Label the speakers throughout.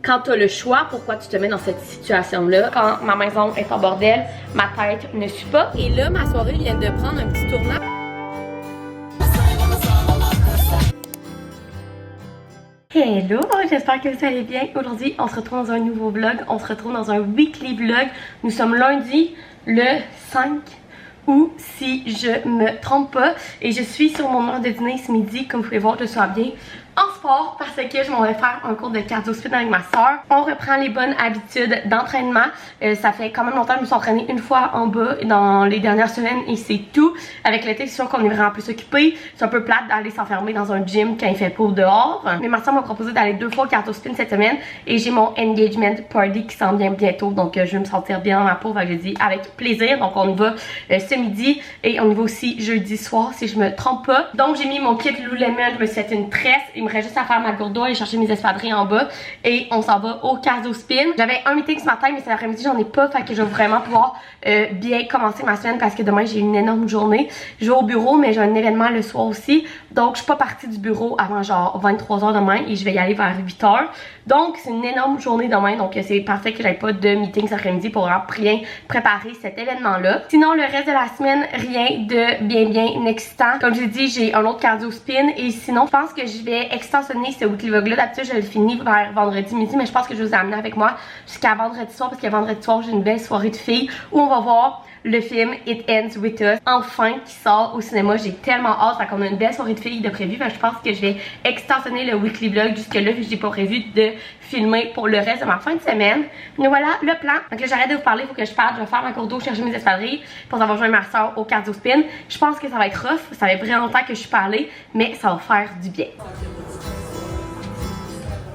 Speaker 1: quand tu as le choix, pourquoi tu te mets dans cette situation-là? Quand ma maison est en bordel, ma tête ne suit pas. Et là, ma soirée vient de prendre un petit tournant. Hello, j'espère que vous allez bien. Aujourd'hui, on se retrouve dans un nouveau vlog. On se retrouve dans un weekly vlog. Nous sommes lundi, le 5 août, si je me trompe pas. Et je suis sur mon heure de dîner ce midi. Comme vous pouvez voir, je suis bien en sport parce que je m'en vais faire un cours de cardio speed avec ma soeur. On reprend les bonnes habitudes d'entraînement. Ça fait quand même longtemps que je me suis entraînée une fois en bas dans les dernières semaines et c'est tout. Avec l'été, c'est sûr qu'on est vraiment plus occupé. C'est un peu plate d'aller s'enfermer dans un gym quand il fait beau dehors. Mais ma soeur m'a proposé d'aller 2 fois au cardio spin cette semaine et j'ai mon engagement party qui s'en vient bientôt. Donc je vais me sentir bien dans ma peau. J'ai dit avec plaisir. Donc on y va ce midi et on y va aussi jeudi soir si je me trompe pas. Donc j'ai mis mon kit Lululemon. Je me suis fait une tresse. Il me reste juste à faire ma gourde d'eau et chercher mes espadrilles en bas et on s'en va au cardio spin. J'avais un meeting ce matin mais cet après-midi j'en ai pas, fait que je vais vraiment pouvoir bien commencer ma semaine parce que demain j'ai une énorme journée. Je vais au bureau mais j'ai un événement le soir aussi, donc je suis pas partie du bureau avant genre 23h demain et je vais y aller vers 8h. Donc c'est une énorme journée demain, donc c'est parfait que j'aille pas de meeting cet après-midi pour bien préparer cet événement là. Sinon le reste de la semaine, rien de bien excitant. Comme je l'ai dit, j'ai un autre cardio spin et sinon je pense que je vais extensionner ce weekly vlog là. D'habitude je le finis vers vendredi midi, mais je pense que je vais vous amener avec moi jusqu'à vendredi soir parce que vendredi soir j'ai une belle soirée de filles où on va voir le film It Ends With Us enfin qui sort au cinéma. J'ai tellement hâte, fait qu'on a une belle soirée de filles de prévu. Je pense que je vais extensionner le weekly vlog jusque là vu que j'ai pas prévu de filmer pour le reste de ma fin de semaine. Mais voilà le plan. Donc là j'arrête de vous parler, il faut que je parte. Je vais faire ma cour d'eau, chercher mes espadrilles pour avoir rejoint ma soeur au cardio spin. Je pense que ça va être rough, ça fait vraiment longtemps que je suis pas allée, mais ça va faire du bien.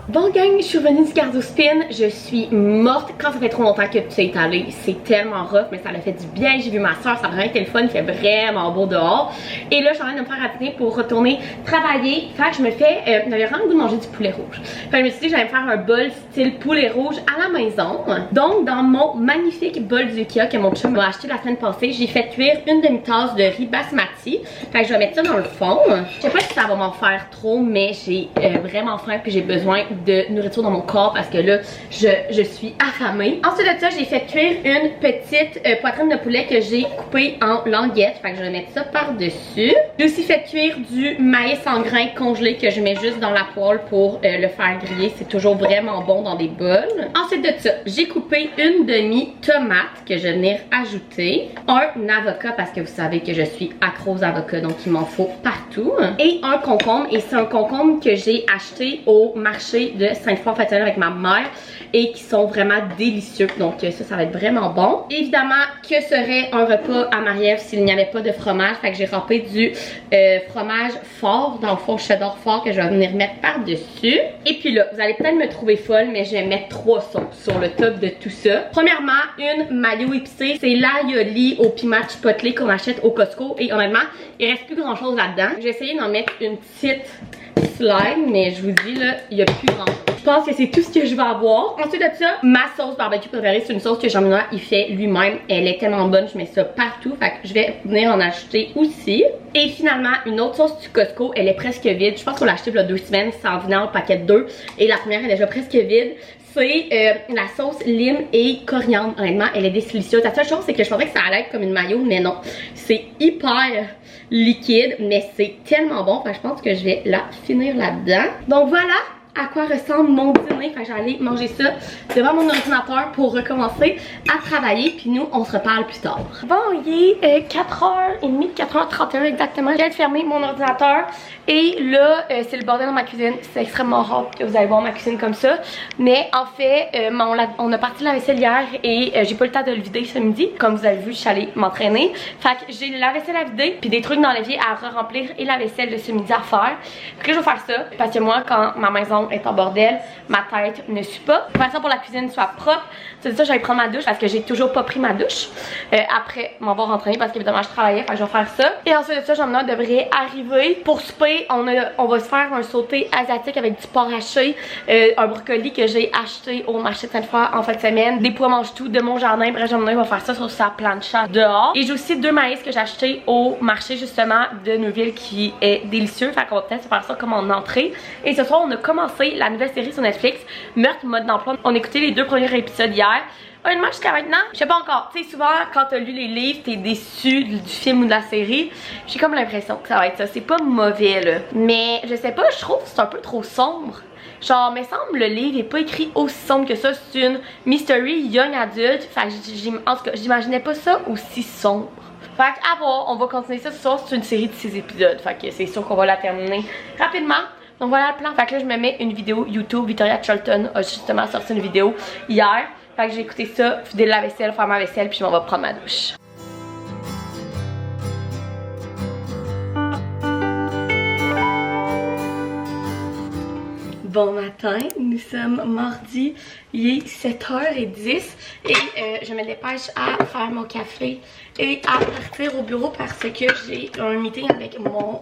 Speaker 1: Bon gang, je suis revenue du cardio spin, je suis morte. Quand ça fait trop longtemps que tu es allé, c'est tellement rough, mais ça l'a fait du bien. J'ai vu ma soeur, ça a vraiment été le fun, il fait vraiment beau dehors. Et là, je suis en train de me faire rappeler pour retourner travailler. Fait que je me fais, j'avais vraiment le goût de manger du poulet rouge. Fait que je me suis dit que j'allais me faire un bol style poulet rouge à la maison. Donc, dans mon magnifique bol du Ikea que mon chum m'a acheté la semaine passée, j'ai fait cuire une demi-tasse de riz basmati. Fait que je vais mettre ça dans le fond. Je sais pas si ça va m'en faire trop, mais j'ai vraiment faim puis j'ai besoin de nourriture dans mon corps parce que là je suis affamée. Ensuite de ça, j'ai fait cuire une petite poitrine de poulet que j'ai coupée en languettes. Fait que je vais mettre ça par dessus. J'ai aussi fait cuire du maïs en grains congelé que je mets juste dans la poêle pour le faire griller. C'est toujours vraiment bon dans des bols. Ensuite de ça, j'ai coupé une demi-tomate que je vais venir ajouter, un avocat parce que vous savez que je suis accro aux avocats donc il m'en faut partout, et un concombre. Et c'est un concombre que j'ai acheté au marché de Sainte-Foy avec ma mère et qui sont vraiment délicieux. Donc ça va être vraiment bon. Évidemment, que serait un repas à Marie-Ève s'il n'y avait pas de fromage? Fait que j'ai râpé du fromage fort, dans le fond cheddar fort que je vais venir mettre par-dessus. Et puis là, vous allez peut-être me trouver folle, mais je vais mettre 3 sauces sur le top de tout ça. Premièrement, une mayo épicée. C'est l'aioli au piment chipotle qu'on achète au Costco. Et honnêtement, il reste plus grand chose là-dedans. J'ai essayé d'en mettre une petite slime, mais je vous dis là, il n'y a plus grand chose. Je pense que c'est tout ce que je vais avoir. Ensuite de ça, ma sauce barbecue préférée, c'est une sauce que Jean-Benoît il fait lui-même. Elle est tellement bonne, je mets ça partout. Fait que je vais venir en acheter aussi. Et finalement, une autre sauce du Costco, elle est presque vide. Je pense qu'on l'a acheté il y a 2 semaines, ça en venait en paquet de 2. Et la première est déjà presque vide. C'est la sauce lime et coriandre. Honnêtement, elle est délicieuse. La seule chose, c'est que je pensais que ça allait être comme une mayo, mais non. C'est hyper liquide, mais c'est tellement bon. Enfin, je pense que je vais la finir là-dedans. Donc voilà à quoi ressemble mon dîner. Enfin, j'allais manger ça devant mon ordinateur pour recommencer à travailler. Puis nous, on se reparle plus tard. Bon, il est 4h30, 4h31 exactement. Je viens de fermer mon ordinateur. Et là, c'est le bordel dans ma cuisine. C'est extrêmement rare que vous allez voir ma cuisine comme ça. Mais en fait, on a parti la vaisselle hier et j'ai pas eu le temps de le vider ce midi. Comme vous avez vu, je suis allée m'entraîner. Fait que j'ai la vaisselle à vider, puis des trucs dans l'évier à re-remplir et la vaisselle de ce midi à faire. Fait que là, je vais faire ça. Parce que moi, quand ma maison est en bordel, ma tête ne suit pas. Faire ça pour la cuisine soit propre. C'est ça, j'allais prendre ma douche parce que j'ai toujours pas pris ma douche après m'avoir entraîné parce qu'évidemment je travaillais. Fait que je vais faire ça. Et ensuite de ça, Jean-Benoît devrait arriver. Pour souper, on va se faire un sauté asiatique avec du porc haché, un brocoli que j'ai acheté au marché de Sainte-Foy en fin de semaine, des pois mange-tout de mon jardin. Bref, Jean-Benoît va faire ça sur sa plancha dehors. Et j'ai aussi 2 maïs que j'ai acheté au marché justement de Neuville qui est délicieux. Fait qu'on va peut-être se faire ça comme en entrée. Et ce soir, on a commencé commencé la nouvelle série sur Netflix, Meurtre mode d'emploi. On a écouté les 2 premiers épisodes hier. Honnêtement, jusqu'à maintenant, je sais pas encore. Tu sais, souvent, quand t'as lu les livres, t'es déçu du film ou de la série. J'ai comme l'impression que ça va être ça. C'est pas mauvais, là. Mais, je sais pas, je trouve que c'est un peu trop sombre. Genre, me semble, le livre est pas écrit aussi sombre que ça. C'est une mystery young adulte. Fait que, en tout cas, j'imaginais pas ça aussi sombre. Fait qu'à voir, on va continuer ça ce soir. C'est une série de 6 épisodes. Fait que c'est sûr qu'on va la terminer rapidement. Donc voilà le plan. Fait que là, je me mets une vidéo YouTube. Victoria Charlton a justement sorti une vidéo hier. Fait que j'ai écouté ça, vider la vaisselle, faire ma vaisselle, puis je m'en vais prendre ma douche. Bon matin, nous sommes mardi, il est 7h10 et je me dépêche à faire mon café et à partir au bureau parce que j'ai un meeting avec mon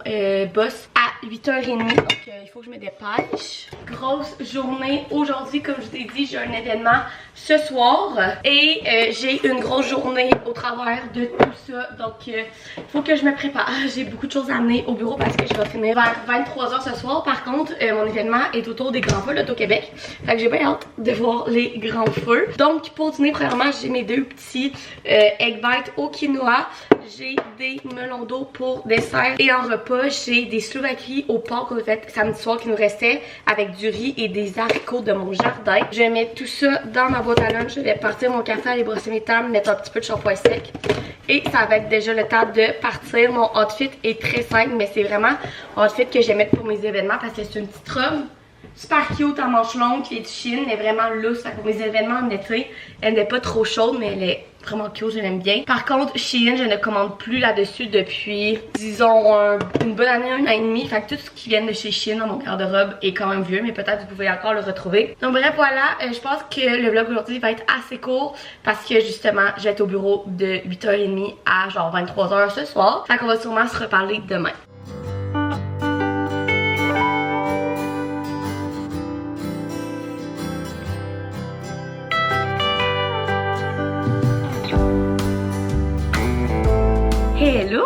Speaker 1: boss à 8h30, donc il faut que je me dépêche. Grosse journée aujourd'hui, comme je vous ai dit, j'ai un événement ce soir et j'ai une grosse journée au travers de tout ça, donc il faut que je me prépare. J'ai beaucoup de choses à amener au bureau parce que je vais finir vers 23h ce soir. Par contre, mon événement est autour des grands feux d'Auto-Québec, fait que j'ai bien hâte de voir les grands feux. Donc pour dîner, premièrement, j'ai mes 2 petits egg bites au quinoa, j'ai des melons d'eau pour dessert et en repas, j'ai des slovakies au porc qu'on a fait samedi soir qui nous restait avec du riz et des haricots de mon jardin. Je vais mettre tout ça dans ma boîte à lunch, je vais partir mon café, aller brosser mes tables, mettre un petit peu de shampoing sec et ça va être déjà le temps de partir. Mon outfit est très simple, mais c'est vraiment un outfit que j'aime mettre pour mes événements parce que c'est une petite robe super cute en manches longues qui est de Shein, elle est vraiment loose. Pour mes événements en été, elle n'est pas trop chaude, mais elle est vraiment cute, je l'aime bien. Par contre, Shein, je ne commande plus là-dessus depuis, disons, une bonne année, 1 an et demi. Fait que tout ce qui vient de chez Shein dans mon garde-robe est quand même vieux, mais peut-être vous pouvez encore le retrouver. Donc bref, voilà, je pense que le vlog aujourd'hui va être assez court parce que justement, je vais être au bureau de 8h30 à genre 23h ce soir. Fait qu'on va sûrement se reparler demain. Hello!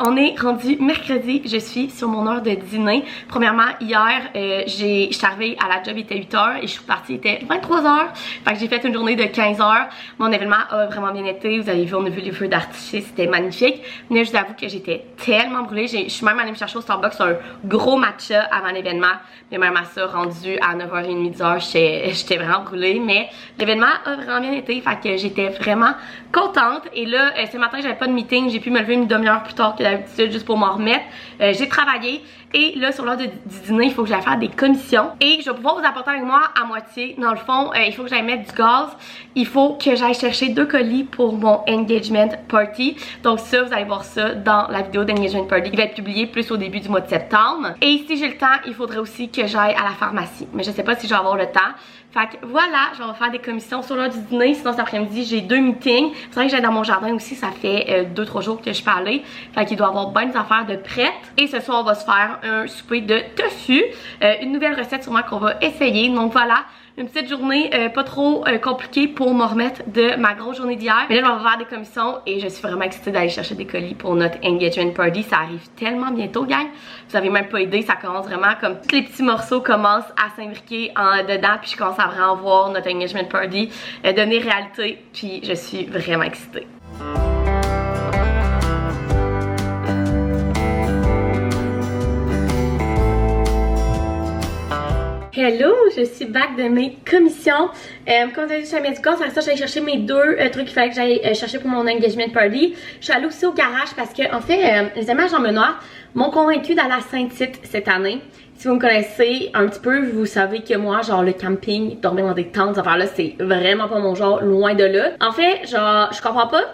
Speaker 1: On est rendu mercredi, je suis sur mon heure de dîner. Premièrement, hier, je suis arrivée à la job, il était 8h et je suis partie, il était 23h. Fait que j'ai fait une journée de 15h. Mon événement a vraiment bien été, vous avez vu, on a vu les feux d'artifice, c'était magnifique. Mais je vous avoue que j'étais tellement brûlée. Je suis même allée me chercher au Starbucks un gros matcha avant l'événement. Mais même à ça, rendu à 9h30, 10h, j'étais vraiment brûlée. Mais l'événement a vraiment bien été, fait que j'étais vraiment contente. Et là, ce matin, j'avais pas de meeting, j'ai pu me lever une demi-heure plus tard que d'habitude juste pour m'en remettre. J'ai travaillé et là sur l'heure du dîner il faut que j'aille faire des commissions et je vais pouvoir vous apporter avec moi à moitié. Dans le fond il faut que j'aille mettre du gaz, il faut que j'aille chercher 2 colis pour mon engagement party. Donc ça vous allez voir ça dans la vidéo d'engagement party qui va être publiée plus au début du mois de septembre. Et si j'ai le temps il faudrait aussi que j'aille à la pharmacie, mais je sais pas si je vais avoir le temps. Fait que voilà, je vais faire des commissions sur l'heure du dîner. Sinon cet après-midi j'ai 2 meetings. C'est vrai que j'aille dans mon jardin aussi, ça fait 2-3 jours que je parlais. Fait qu'il doit y avoir bien des affaires de prêtes. Et ce soir on va se faire un souper de tofu, une nouvelle recette sûrement qu'on va essayer. Donc voilà, une petite journée pas trop compliquée pour me remettre de ma grosse journée d'hier. Mais là on va faire des commissions et je suis vraiment excitée d'aller chercher des colis pour notre engagement party. Ça arrive tellement bientôt, gang. Vous avez même pas idée, ça commence vraiment comme tous les petits morceaux commencent à s'imbriquer en dedans. Puis je commence à vraiment voir notre engagement party devenir réalité. Puis je suis vraiment excitée. Hello, je suis back de mes commissions. Comme vous avez dit, je suis à Medical, c'est ça, j'allais chercher mes 2 trucs qu'il fallait que j'aille chercher pour mon engagement party. Je suis allée aussi au garage parce que, en fait, les images en Menoir m'ont convaincue d'aller à Saint-Tite cette année. Si vous me connaissez un petit peu, vous savez que moi, genre le camping, dormir dans des tentes, ces affaires-là, c'est vraiment pas mon genre, loin de là. En fait, genre, je comprends pas.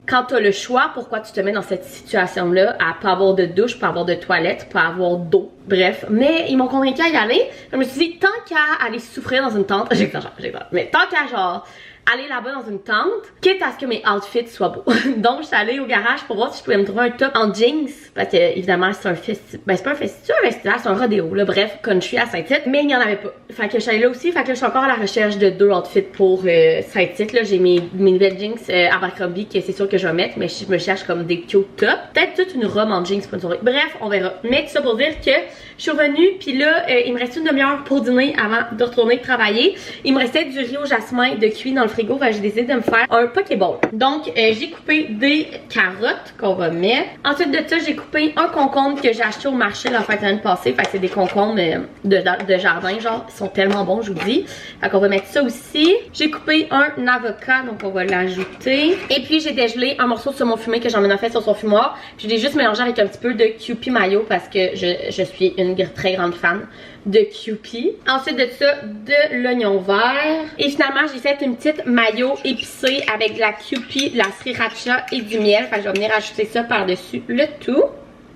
Speaker 1: Quand t'as le choix, pourquoi tu te mets dans cette situation-là à pas avoir de douche, pas avoir de toilette, pas avoir d'eau, bref. Mais ils m'ont convaincu à y aller. Je me suis dit, tant qu'à aller souffrir dans une tente, j'exagère, mais tant qu'à genre aller là-bas dans une tente, quitte à ce que mes outfits soient beaux. Donc, je suis allée au garage pour voir si je pouvais me trouver un top en jeans. Parce que, évidemment, c'est un festival. Ben, c'est pas un festival, c'est un rodéo, là. Bref, country à Saint-Tite. Mais il n'y en avait pas. Fait que je suis allée là aussi. Fait que là, je suis encore à la recherche de 2 outfits pour Saint-Tite. Là, j'ai mes nouvelles jeans Abercrombie que c'est sûr que je vais mettre. Mais je me cherche comme des cute tops. Peut-être toute une robe en jeans pour une soirée. Bref, on verra. Mais tout ça pour dire que je suis revenue. Puis là, il me restait une demi-heure pour dîner avant de retourner travailler. Il me restait du riz au jasmin de cuit dans le frigo. Fait que j'ai décidé de me faire un pokéball. Donc, j'ai coupé des carottes qu'on va mettre. Ensuite de ça, j'ai coupé un concombre que j'ai acheté au marché la fin de l'année passée. Fait que c'est des concombres de jardin, genre, ils sont tellement bons, je vous dis. Fait qu'on va mettre ça aussi. J'ai coupé un avocat, donc on va l'ajouter. Et puis, j'ai dégelé un morceau de saumon fumé que j'en ai fait sur son fumoir. Puis, je l'ai juste mélangé avec un petit peu de Kewpie mayo parce que je suis une très grande fan de Kewpie. Ensuite de ça, de l'oignon vert. Et finalement, j'ai fait une petite mayo épicée avec de la Kewpie, de la sriracha et du miel. Fait que je vais venir ajouter ça par-dessus le tout.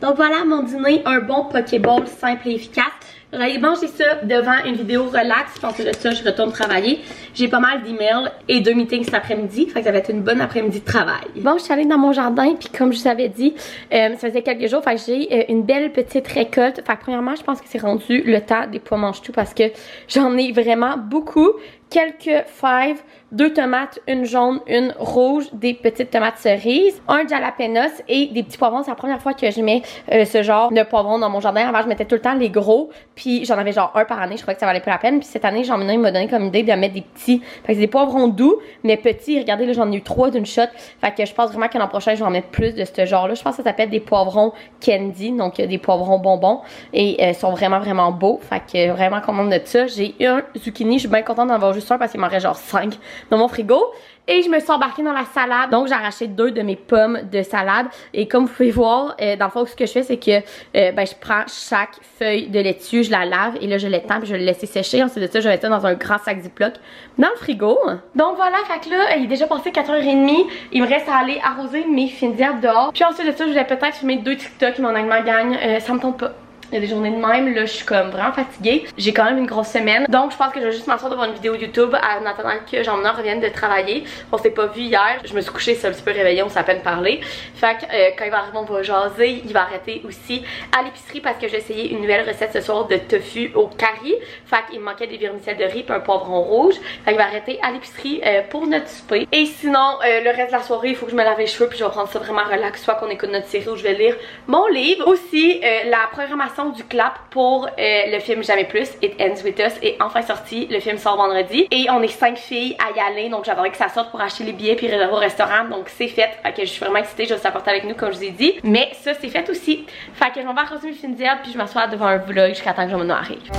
Speaker 1: Donc voilà mon dîner, un bon pokéball simple et efficace. J'allais manger ça devant une vidéo relax. Puis ensuite de ça, je retourne travailler. J'ai pas mal d'emails et 2 meetings cet après-midi. Fait que ça va être une bonne après-midi de travail. Bon, je suis allée dans mon jardin. Puis comme je vous avais dit, ça faisait quelques jours. Fait que j'ai une belle petite récolte. Fait que premièrement, je pense que c'est rendu le temps des pois mange-tout parce que j'en ai vraiment beaucoup. Quelques fèves, 2 tomates, une jaune, une rouge, des petites tomates cerises, un jalapenos et des petits poivrons. C'est la première fois que je mets ce genre de poivrons dans mon jardin. Avant, je mettais tout le temps les gros, puis j'en avais genre un par année. Je crois que ça valait pas la peine. Puis cette année, il m'a donné comme idée de mettre des petits. Fait que c'est des poivrons doux, mais petits. Regardez, là, j'en ai eu 3 d'une shot. Fait que je pense vraiment que l'an prochain, je vais en mettre plus de ce genre-là. Je pense que ça s'appelle des poivrons candy, donc des poivrons bonbons. Et sont vraiment, vraiment beaux. Fait que vraiment contente de ça. J'ai eu un zucchini. Je suis bien contente d'en avoir juste un parce qu'il m'en reste genre 5 dans mon frigo. Et je me suis embarquée dans la salade. Donc j'ai arraché 2 de mes pommes de salade. Et comme vous pouvez voir, dans le fond, ce que je fais, c'est que je prends chaque feuille de laitue, je la lave et là je l'étends puis je vais le laisser sécher. Ensuite de ça, je vais mettre ça dans un grand sac Ziploc dans le frigo. Donc voilà, fait que là, il est déjà passé 4h30. Il me reste à aller arroser mes fines herbes dehors. Puis ensuite de ça, je vais peut-être filmer 2 TikTok. Mon aliment gagne. Ça me tente pas. Il y a des journées de même, là je suis comme vraiment fatiguée. J'ai quand même une grosse semaine. Donc je pense que je vais juste m'asseoir devant une vidéo YouTube en attendant que Jean-Menard revienne de travailler. On s'est pas vu hier. Je me suis couchée, c'est un petit peu réveillée, on s'est à peine parlé. Fait que quand il va arriver, on va jaser. Il va arrêter aussi à l'épicerie parce que j'ai essayé une nouvelle recette ce soir de tofu au curry. Fait qu'il me manquait des vermicelles de riz et un poivron rouge. Fait qu'il va arrêter à l'épicerie pour notre souper. Et sinon, le reste de la soirée, il faut que je me lave les cheveux puis je vais prendre ça vraiment relax. Soit qu'on écoute notre série ou je vais lire mon livre. Aussi, la programmation du clap pour le film Jamais Plus, It Ends With Us est enfin sorti. Le film sort vendredi et on est 5 filles à y aller, donc j'attendrai que ça sorte pour acheter les billets puis réserver au restaurant. Donc c'est fait, fait que je suis vraiment excitée, je vais vous apporter avec nous comme je vous ai dit, mais ça c'est fait aussi. Fait que je vais arroser mes fines herbes puis je m'assois devant un vlog jusqu'à temps que Jean-Menard arrive.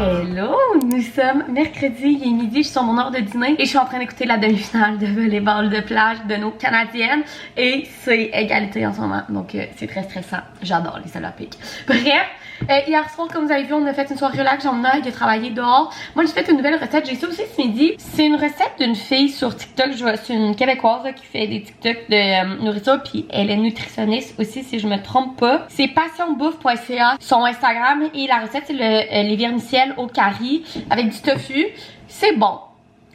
Speaker 1: Hello, nous sommes mercredi, il est midi, je suis sur mon heure de dîner et je suis en train d'écouter la demi-finale de volleyball de plage de nos Canadiennes et c'est égalité en ce moment, donc c'est très stressant, j'adore les Olympiques. Bref, hier soir comme vous avez vu on a fait une soirée relax, Jean-Menard il a travaillé dehors. Moi j'ai fait une nouvelle recette, j'ai ça aussi ce midi. C'est une recette d'une fille sur TikTok, c'est une québécoise là, qui fait des TikTok de nourriture puis elle est nutritionniste aussi si je me trompe pas. C'est passionbouffe.ca son Instagram et la recette c'est les vermicelles au curry avec du tofu. C'est bon.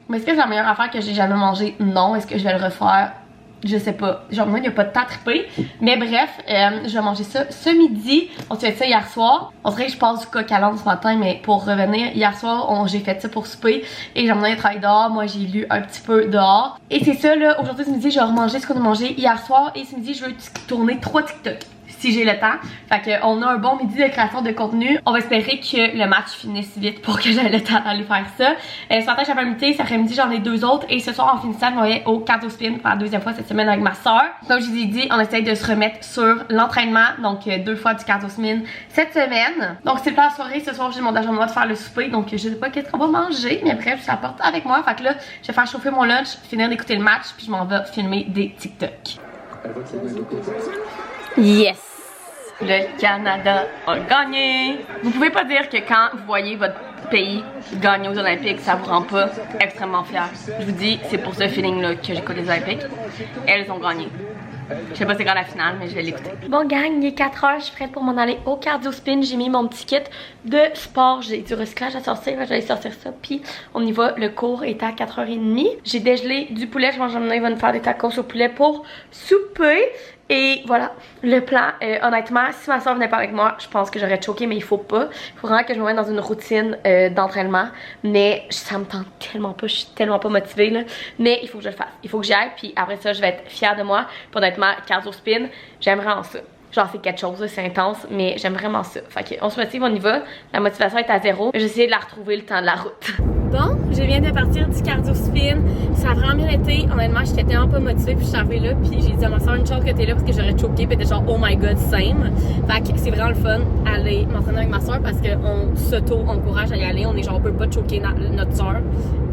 Speaker 1: Mais est-ce que c'est la meilleure affaire que j'ai jamais mangé? Non. Est-ce que je vais le refaire? Je sais pas. Genre, moi, il n'y a pas de temps à triper. Mais bref, je vais manger ça ce midi. On s'est fait ça hier soir. On dirait que je passe du coq à l'âne ce matin, mais pour revenir, hier soir, j'ai fait ça pour souper. Et j'ai emmené le travail dehors. Moi, j'ai lu un petit peu dehors. Et c'est ça, là. Aujourd'hui, ce midi, je vais remanger ce qu'on a mangé hier soir. Et ce midi, je veux tourner 3 TikTok. Si j'ai le temps. Fait qu'on a un bon midi de création de contenu. On va espérer que le match finisse vite pour que j'aie le temps d'aller faire ça. Ce matin j'avais un meeting, cet après-midi j'en ai 2 autres. Et ce soir en finissant, je vais au cardio spin pour la 2e fois cette semaine avec ma soeur. Donc je vous ai dit, on essaye de se remettre sur l'entraînement. Donc 2 fois du cardio spin cette semaine. Donc c'est pas la soirée, ce soir j'ai demandé à Jean-Menard de faire le souper. Donc je sais pas qu'est-ce qu'on va manger. Mais bref, je l'apporte avec moi. Fait que là, je vais faire chauffer mon lunch, finir d'écouter le match. Puis je m'en vais filmer des TikTok. Yes! Le Canada a gagné! Vous pouvez pas dire que quand vous voyez votre pays gagner aux Olympiques, ça vous rend pas extrêmement fier. Je vous dis, c'est pour ce feeling-là que j'écoute les Olympiques. Elles ont gagné. Je sais pas c'est quand la finale, mais je vais l'écouter. Bon gang, il est 4 h, je suis prête pour m'en aller au cardio spin. J'ai mis mon petit kit de sport, j'ai du recyclage à sortir, je vais aller sortir ça. Puis on y va, le cours est à 4 h 30. J'ai dégelé du poulet, je pense que il va nous faire des tacos au poulet pour souper. Et voilà, le plan, honnêtement, si ma soeur venait pas avec moi, je pense que j'aurais choqué, mais il faut pas. Il faut vraiment que je me mette dans une routine d'entraînement. Mais ça me tente tellement pas, je suis tellement pas motivée là. Mais il faut que je le fasse, il faut que j'y aille. Puis après ça, je vais être fière de moi. Puis honnêtement, cardio spin, j'aime vraiment ça. Genre c'est quelque chose, c'est intense, mais j'aime vraiment ça. Fait qu'on se motive, on y va. La motivation est à 0. J'ai essayé de la retrouver le temps de la route. Bon, je viens de partir du cardio spin. Ça a vraiment bien été. Honnêtement, j'étais tellement pas motivée. Puis je suis arrivée là. Puis j'ai dit à ma soeur une chose que t'es là parce que j'aurais choqué. Puis elle était genre, oh my god, same. Fait que c'est vraiment le fun aller m'entraîner avec ma soeur parce qu'on s'auto-encourage à y aller. On est genre, on peut pas choquer notre soeur.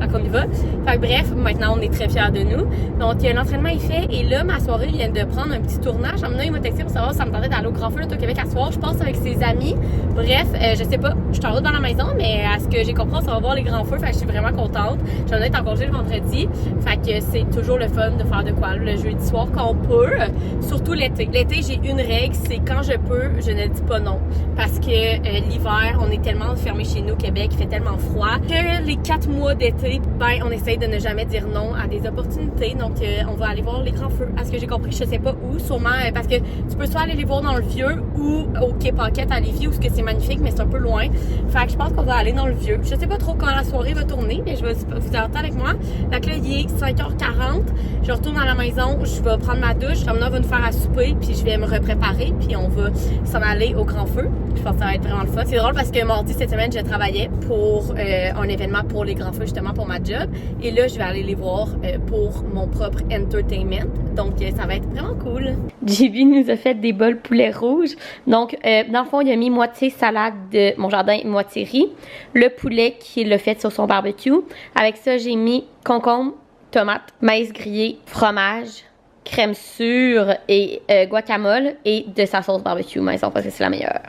Speaker 1: Fait qu'on y va. Fait que bref, maintenant on est très fiers de nous. Donc l'entraînement est fait. Et là, ma soirée vient de prendre un petit tournage. Maintenant, il m'a texté pour savoir si ça me tentait d'aller au Grand Feu là, au Québec à soir. Je pense avec ses amis. Bref, je sais pas. Je suis en route dans la maison, mais à ce que j'ai compris, on va voir les Grands Feux. Fait que je suis vraiment contente. J'en ai été en congé le vendredi. Fait que c'est toujours le fun de faire de quoi le jeudi soir quand on peut. Surtout l'été. L'été, j'ai une règle, c'est quand je peux, je ne dis pas non. Parce que l'hiver, on est tellement fermé chez nous au Québec, il fait tellement froid que les 4 mois d'été, ben on essaye de ne jamais dire non à des opportunités. Donc on va aller voir les Grands Feux. À ce que j'ai compris, je sais pas où, sûrement parce que tu peux soit aller les voir dans le vieux ou au Quai Paquette à Lévis où c'est magnifique, mais c'est un peu loin. Fait que je pense qu'on va aller dans le vieux. Je sais pas trop quand la soirée va tourner, mais je vais vous attendre avec moi. Fait que là, il est 5h40. Je retourne à la maison, je vais prendre ma douche. Ramona va nous faire à souper, puis je vais me repréparer, puis on va s'en aller au Grand Feu. Je pense que ça va être vraiment le fun. C'est drôle parce que mardi cette semaine, je travaillais pour un événement pour les Grands Feux, justement pour ma job. Et là, je vais aller les voir pour mon propre entertainment. Donc, ça va être vraiment cool. JB nous a fait des bols poulet rouge. Donc, dans le fond, il a mis moitié salade de mon jardin, moitié riz. Le poulet qu'il a fait sur son barbecue. Avec ça, j'ai mis concombre, tomate, maïs grillé, fromage, crème sûre et guacamole et de sa sauce barbecue maison parce que c'est la meilleure.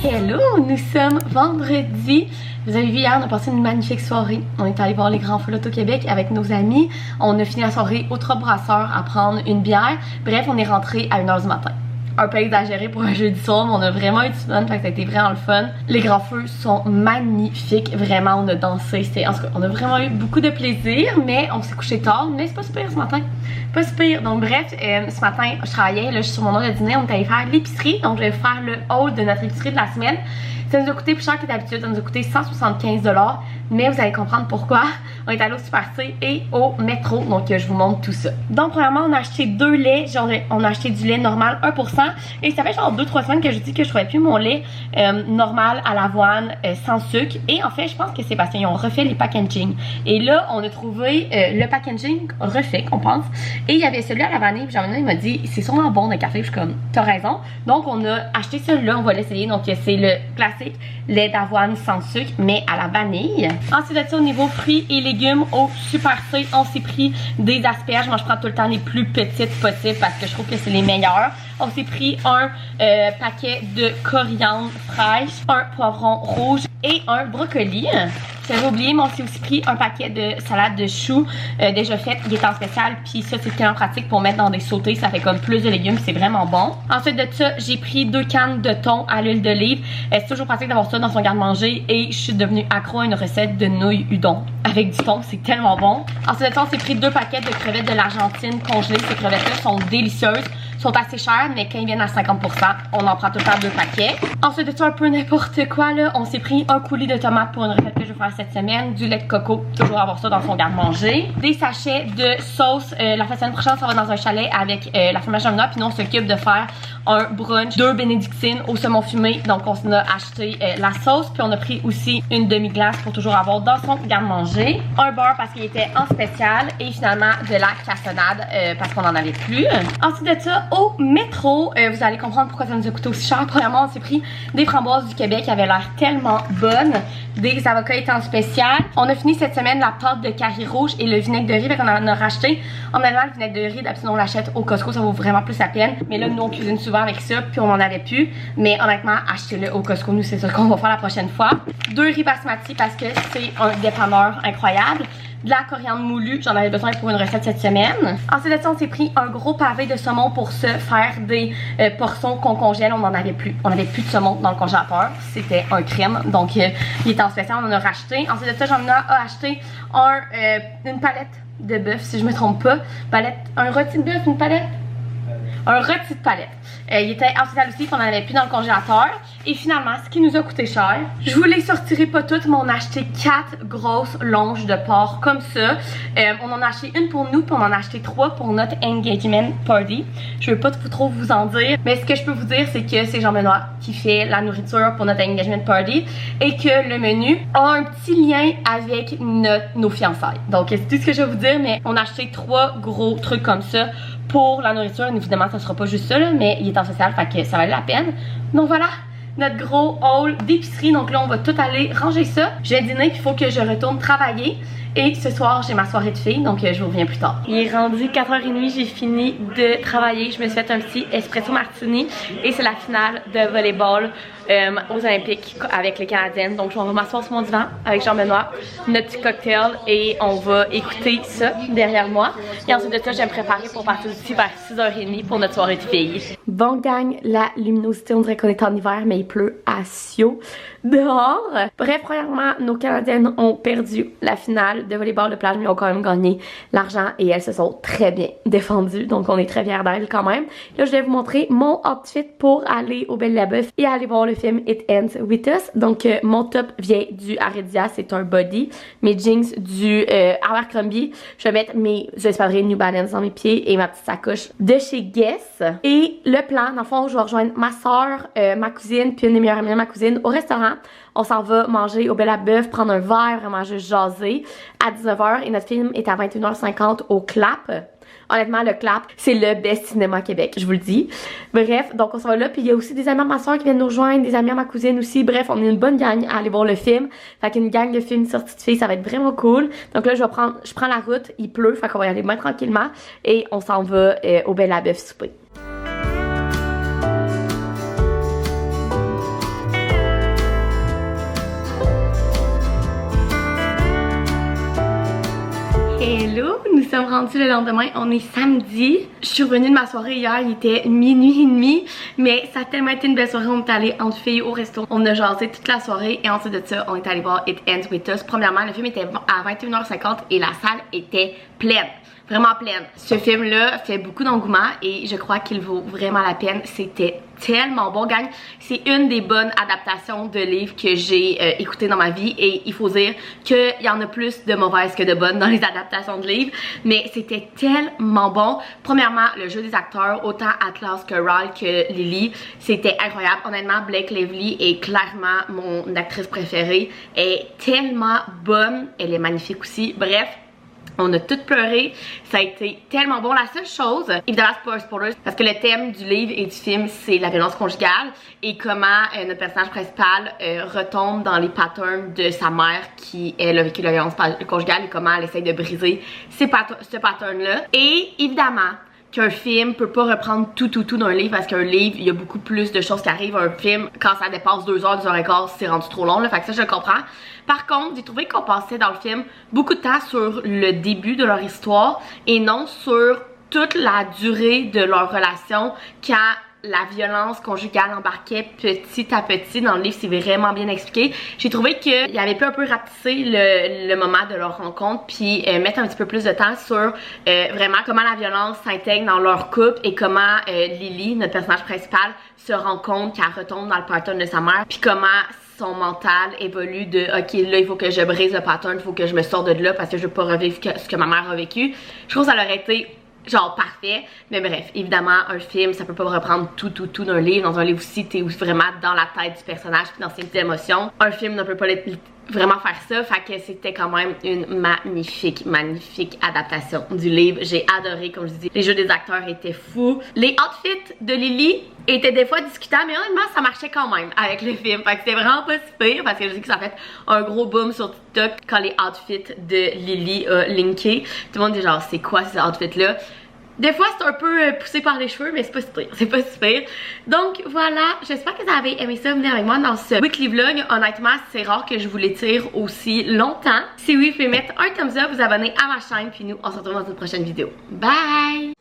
Speaker 1: Hello, nous sommes vendredi. Vous avez vu hier, on a passé une magnifique soirée. On est allé voir les Grands Feux au Québec avec nos amis. On a fini la soirée au Trop Brasseur à prendre une bière. Bref, on est rentré à 1h du matin. Un peu exagéré pour un jeudi soir, mais on a vraiment eu du fun, fait que ça a été vraiment le fun. Les Grands Feux sont magnifiques, vraiment, on a dansé, en tout cas, on a vraiment eu beaucoup de plaisir, mais on s'est couché tard, mais c'est pas super ce matin, pas super. Donc bref, ce matin, je travaillais, là, je suis sur mon heure de dîner, on est allé faire l'épicerie, donc je vais faire le haul de notre épicerie de la semaine. Ça nous a coûté plus cher que d'habitude, ça nous a coûté 175 $, mais vous allez comprendre pourquoi. On est allé au Super C et au métro, donc je vous montre tout ça. Donc premièrement, on a acheté 2 laits, genre on a acheté du lait normal 1%, et ça fait genre 2-3 semaines que je dis que je trouvais plus mon lait normal à l'avoine sans sucre, et en fait je pense que c'est parce qu'ils ont refait les packaging. Et là on a trouvé le packaging refait qu'on pense, et il y avait celui à la vanille, puis Jean-Benoît il m'a dit c'est sûrement bon de café, je suis comme t'as raison, donc on a acheté celui-là, on va l'essayer. Donc c'est le classique lait d'avoine sans sucre mais à la vanille. Ensuite de ça, au niveau fruits et légumes, au Super C, on s'est pris des asperges. Moi je prends tout le temps les plus petites possibles parce que je trouve que c'est les meilleures. On s'est pris un paquet de coriandre fraîche, un poivron rouge et un brocoli. J'avais oublié, mais on s'est aussi pris un paquet de salade de choux déjà faite. Il est en spécial, puis ça c'est tellement pratique pour mettre dans des sautés. Ça fait comme plus de légumes, c'est vraiment bon. Ensuite de ça, j'ai pris 2 cannes de thon à l'huile d'olive. C'est toujours pratique d'avoir ça dans son garde-manger, et je suis devenue accro à une recette de nouilles udon avec du thon, c'est tellement bon. Ensuite de ça, on s'est pris 2 paquets de crevettes de l'Argentine congelées. Ces crevettes-là sont délicieuses, sont assez chères, mais quand ils viennent à 50%, on en prend tout le temps 2 paquets. Ensuite de ça, un peu n'importe quoi là, on s'est pris un coulis de tomates pour une recette que je vais faire cette semaine, du lait de coco, toujours avoir ça dans son garde-manger, des sachets de sauce. La semaine prochaine, ça va dans un chalet avec la fromage Ramona, puis nous on s'occupe de faire un brunch, 2 bénédictines au saumon fumé. Donc on a acheté la sauce, puis on a pris aussi une demi-glace pour toujours avoir dans son garde-manger. Un beurre parce qu'il était en spécial et finalement de la cassonade parce qu'on en avait plus. Ensuite de ça, au métro, vous allez comprendre pourquoi ça nous a coûté aussi cher. Premièrement, on s'est pris des framboises du Québec qui avaient l'air tellement bonnes. Des avocats étaient en spécial. On a fini cette semaine la pâte de curry rouge et le vinaigre de riz, fait qu'on en a racheté. En allant le vinaigre de riz, d'habitude on l'achète au Costco, ça vaut vraiment plus la peine. Mais là, nous on cuisine souvent avec ça, puis on en avait plus. Mais honnêtement, achetez-le au Costco, nous c'est ça qu'on va faire la prochaine fois. 2 riz basmati parce que c'est un dépanneur incroyable. De la coriandre moulue, j'en avais besoin pour une recette cette semaine. Ensuite de ça, on s'est pris un gros pavé de saumon pour se faire des portions qu'on congèle. On n'en avait plus. On n'avait plus de saumon dans le congélateur. C'était un crème. Donc, il était en spécial, on en a racheté. Ensuite de ça, j'en ai acheté une palette de bœuf, si je me trompe pas. Un rôti de bœuf, une palette? Un rôti de palette. Il était en spécial aussi, qu'on n'en avait plus dans le congélateur. Et finalement, ce qui nous a coûté cher, je vous les sortirai pas toutes, mais on a acheté 4 grosses longes de porc comme ça. On en a acheté une pour nous, puis on en a acheté 3 pour notre engagement party. Je veux pas trop vous en dire, mais ce que je peux vous dire, c'est que c'est Jean-Benoît qui fait la nourriture pour notre engagement party et que le menu a un petit lien avec nos fiançailles. Donc, c'est tout ce que je vais vous dire, mais on a acheté 3 gros trucs comme ça pour la nourriture. Évidemment, ça sera pas juste ça, là, mais il est en social, fait que ça valait la peine. Donc voilà, notre gros haul d'épicerie. Donc là, on va tout aller ranger ça. Je vais dîner, puis il faut que je retourne travailler. Et ce soir, j'ai ma soirée de filles, donc je vous reviens plus tard. Il est rendu 4h30, j'ai fini de travailler. Je me suis fait un petit espresso martini et c'est la finale de volleyball aux Olympiques avec les Canadiennes. Donc on va m'asseoir sur mon divan avec Jean-Benoît, notre petit cocktail et on va écouter ça derrière moi. Et ensuite de ça, je vais me préparer pour partir d'ici vers 6h30 pour notre soirée de filles. Bon gang, la luminosité, on dirait qu'on est en hiver, mais il pleut à Sio dehors. Bref, premièrement, nos Canadiennes ont perdu la finale de volleyball de plage, mais ont quand même gagné l'argent et elles se sont très bien défendues, donc on est très fiers d'elles quand même. Là, je vais vous montrer mon outfit pour aller au Belle-la-Bœuf et aller voir le film It Ends With Us. Donc, mon top vient du Aridia, c'est un body. Mes jeans du Abercrombie. Je vais mettre mes espadrilles New Balance dans mes pieds et ma petite sacoche de chez Guess. Et le plan, dans le fond, je vais rejoindre ma soeur, ma cousine, puis une des meilleures amies de ma cousine au restaurant. On s'en va manger au Belle-la-Bœuf, prendre un verre, vraiment juste jaser à 19h et notre film est à 21h50 au Clap. Honnêtement, le Clap, c'est le best cinéma Québec, je vous le dis. Bref, donc on s'en va là, puis il y a aussi des amis à ma soeur qui viennent nous rejoindre, des amis à ma cousine aussi. Bref, on est une bonne gang à aller voir le film. Fait qu'une gang de films sortis de filles, ça va être vraiment cool. Donc là, je prends la route, il pleut, fait qu'on va y aller bien tranquillement et on s'en va au Belle-la-Bœuf souper. Hello, nous sommes rendus le lendemain, on est samedi. Je suis revenue de ma soirée hier, il était minuit et demi, mais ça a tellement été une belle soirée, on est allé entre filles au resto. On a jasé toute la soirée et ensuite de ça, on est allé voir It Ends With Us. Premièrement, le film était à 21h50 et la salle était pleine. Vraiment pleine. Ce film-là fait beaucoup d'engouement et je crois qu'il vaut vraiment la peine. C'était tellement bon, gang. C'est une des bonnes adaptations de livres que j'ai écoutées dans ma vie et il faut dire qu'il y en a plus de mauvaises que de bonnes dans les adaptations de livres, mais c'était tellement bon. Premièrement, le jeu des acteurs, autant Atlas que Ral que Lily, c'était incroyable. Honnêtement, Blake Lively est clairement mon actrice préférée. Elle est tellement bonne, elle est magnifique aussi. Bref, on a toutes pleuré, ça a été tellement bon. La seule chose, évidemment c'est pas un spoiler, parce que le thème du livre et du film c'est la violence conjugale et comment notre personnage principal retombe dans les patterns de sa mère qui elle a vécu la violence conjugale et comment elle essaye de briser ce pattern là. Et évidemment qu'un film peut pas reprendre tout d'un livre parce qu'un livre, il y a beaucoup plus de choses qui arrivent. Un film, quand ça dépasse 2 heures, 2 heures et quart, c'est rendu trop long, là, fait que ça je le comprends. Par contre, j'ai trouvé qu'on passait dans le film beaucoup de temps sur le début de leur histoire et non sur toute la durée de leur relation quand la violence conjugale embarquait petit à petit. Dans le livre, c'est vraiment bien expliqué. J'ai trouvé qu'il avait pu un peu rapetisser le moment de leur rencontre puis mettre un petit peu plus de temps sur vraiment comment la violence s'intègre dans leur couple et comment Lily, notre personnage principal, se rend compte qu'elle retombe dans le pattern de sa mère puis comment son mental évolue de ok là il faut que je brise le pattern, il faut que je me sorte de là parce que je veux pas revivre ce que ma mère a vécu. Je trouve que ça aurait été genre parfait, mais bref, évidemment un film ça peut pas reprendre tout d'un livre. Dans un livre aussi t'es vraiment dans la tête du personnage puis dans ses émotions. Un film ne peut pas vraiment faire ça, fait que c'était quand même une magnifique adaptation du livre. J'ai adoré, comme je dis, les jeux des acteurs étaient fous. Les outfits de Lily étaient des fois discutables, mais honnêtement ça marchait quand même avec le film, fait que c'était vraiment pas si pire parce que je sais que ça a fait un gros boom sur TikTok quand les outfits de Lily a linké. Tout le monde dit genre c'est quoi ces outfits là? Des fois c'est un peu poussé par les cheveux, mais c'est pas si pire, c'est pas si pire. Donc voilà, j'espère que vous avez aimé ça, venir avec moi dans ce weekly vlog. Honnêtement c'est rare que je vous l'étire aussi longtemps. Si oui, vous pouvez mettre un thumbs up, vous abonner à ma chaîne, puis nous on se retrouve dans une prochaine vidéo. Bye!